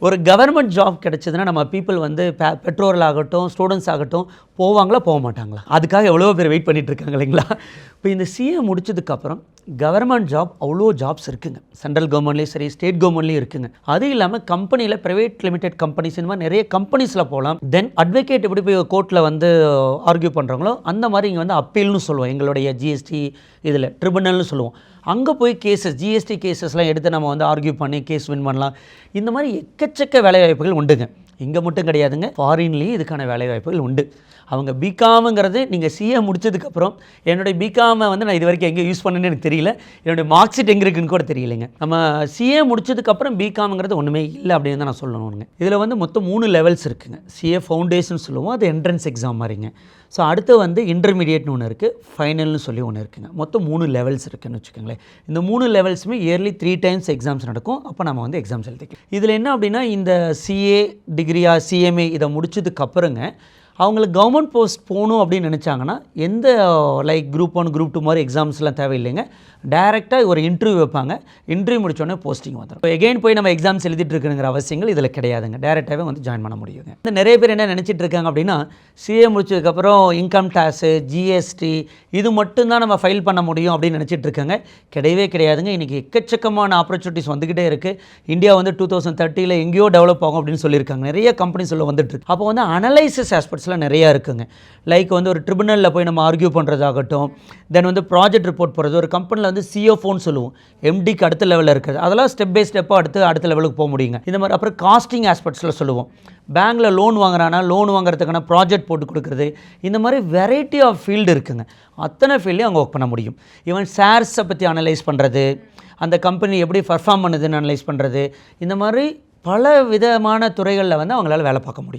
ஒரு government job கிடைச்சதுன்னா நம்ம பீப்புள் வந்து பெற்றோர்கள் ஆகட்டும் ஸ்டூடெண்ட்ஸ் ஆகட்டும் போவாங்களா போக மாட்டாங்களா? அதுக்காக எவ்வளோ பேர் வெயிட் பண்ணிட்டு இருக்காங்க இல்லைங்களா? இப்போ இந்த சிஏ முடிச்சதுக்கப்புறம் கவர்மெண்ட் ஜாப் அவ்வளோ ஜாப்ஸ் இருக்குங்க. சென்ட்ரல் கவர்மெண்ட்லேயும் சரி, ஸ்டேட் கவர்மெண்ட்லேயும் இருக்குங்க. அது இல்லாமல் கம்பெனியில் ப்ரைவேட் லிமிடெட் கம்பெனிஸ் இந்த மாதிரி நிறைய கம்பெனிஸில் போகலாம். தென் அட்வொகேட் எப்படி போய் கோர்ட்டில் வந்து ஆர்கியூ பண்ணுறாங்களோ அந்த மாதிரி இங்கே வந்து அப்பீல்னு சொல்லுவோம். எங்களுடைய ஜிஎஸ்டி இதில் ட்ரிபுனல்னு சொல்லுவோம். அங்கே போய் கேசஸ் ஜிஎஸ்டி கேசஸ்லாம் எடுத்து நம்ம வந்து ஆர்கியூ பண்ணி கேஸ் வின் பண்ணலாம். இந்த மாதிரி எக்கச்சக்க வேலைவாய்ப்புகள் உண்டுங்க. இங்கே மட்டும் கிடையாதுங்க, ஃபாரின்லேயும் இதுக்கான வேலைவாய்ப்புகள் உண்டு. அவங்க பிகாமுங்கிறது நீங்கள் சிஏ முடிச்சதுக்கப்புறம் என்னுடைய பிகாமை வந்து நான் இது வரைக்கும் எங்கே யூஸ் பண்ணேன்னு எனக்கு தெரியல. என்னுடைய மார்க் ஷீட் எங்கே இருக்குன்னு கூட தெரியலைங்க. நம்ம சிஏ முடிச்சதுக்கப்புறம் பிகாமுங்கிறது ஒன்றுமே இல்லை அப்படின்னு தான் நான் சொல்லணுங்க. இதில் வந்து மொத்தம் 3 லெவல்ஸ் இருக்குங்க. சிஏ ஃபவுண்டேஷன் சொல்லுவோம், அது என்ட்ரன்ஸ் எக்ஸாம் மாதிரிங்க. ஸோ அடுத்து வந்து இன்டர்மீடியேட்னு ஒன்று இருக்குது, ஃபைனல்னு சொல்லி ஒன்று இருக்குங்க. மொத்தம் 3 லெவல்ஸ் இருக்குதுன்னு வச்சுக்கோங்களேன். இந்த 3 லெவல்ஸுமே இயர்லி 3 டைம்ஸ் எக்ஸாம்ஸ் நடக்கும். அப்போ நம்ம வந்து எக்ஸாம்ஸ் எழுதிக்கலாம். இதில் என்ன அப்படின்னா, இந்த சிஏ டிகிரியா சிஎம்ஏ இதை முடிச்சதுக்கப்புறங்க அவங்களுக்கு கவர்மெண்ட் போஸ்ட் போகணும் அப்படின்னு நினச்சாங்கன்னா எந்த லைக் குரூப் 1 குரூப் 2 மாதிரி எக்ஸாம்ஸ்லாம் தேவையில்லைங்க. டைரெக்டாக ஒரு இன்டர்வியூ வைப்பாங்க. இன்டர்வியூ முடிச்சோடனே போஸ்டிங் வந்துடும். இப்போ எகெயின் போய் நம்ம எக்ஸாம்ஸ் எழுதிட்டு இருக்குங்கிற அவசியங்கள் இதில் கிடையாதுங்க. டேரெக்டாகவே வந்து ஜாயின் பண்ண முடியுங்க. இந்த நிறைய பேர் என்ன நினச்சிட்டு இருக்காங்க அப்படின்னா, சிஏ முடிச்சதுக்கப்புறம் இன்கம் டேக்ஸு, ஜிஎஸ்டி இது மட்டும்தான் நம்ம ஃபைல் பண்ண முடியும் அப்படின்னு நினச்சிட்டு இருக்காங்க. கிடையவே கிடையாதுங்க. இன்றைக்கி எக்கச்சக்கமான ஆப்பர்ச்சுனிட்டிஸ் வந்துக்கிட்டே இருக்குது. இந்தியா வந்து 2030 எங்கேயோ டெவலப் ஆகும் அப்படின்னு சொல்லியிருக்காங்க. நிறைய கம்பெனிஸ் உள்ள வந்துட்டுருக்கு. அப்போ வந்து அனலைசிஸ் ஆஸ்பெக்ட்ஸ்லாம் நிறையா இருக்குங்க. லைக் வந்து ஒரு ட்ரிபுனலில் போய் நம்ம ஆர்கியூ பண்ணுறதாகட்டும், தென் வந்து ப்ராஜெக்ட் ரிப்போர்ட் போடுறது. ஒரு கம்பெனியில் வந்து சிஎஃப்ஓன்னு சொல்லுவோம், எம்டிக்கு அடுத்த லெவலில் இருக்குது. அதெல்லாம் ஸ்டெப் பை ஸ்டெப்பாக அடுத்த லெவலுக்கு போக முடியுங்க. இந்த மாதிரி அப்புறம் காஸ்டிங் ஆஸ்பெக்ட்ஸில் சொல்லுவோம். பேங்க்கில் லோன் வாங்குறானா லோன் வாங்குறதுக்கான ப்ராஜெக்ட் போட்டு கொடுக்குறது. இந்த மாதிரி வெரைட்டி ஆஃப் ஃபீல்டு இருக்குங்க. அத்தனை ஃபீல்டையும் அங்கே ஒர்க் பண்ண முடியும். ஈவன் ஷேர்ஸை பற்றி அனலைஸ் பண்ணுறது, அந்த கம்பெனி எப்படி பர்ஃபார்ம் பண்ணுதுன்னு அனலைஸ் பண்ணுறது, இந்த மாதிரி பல விதமான துறைகளில் வந்து அவங்களால வேலை பார்க்க முடியும்.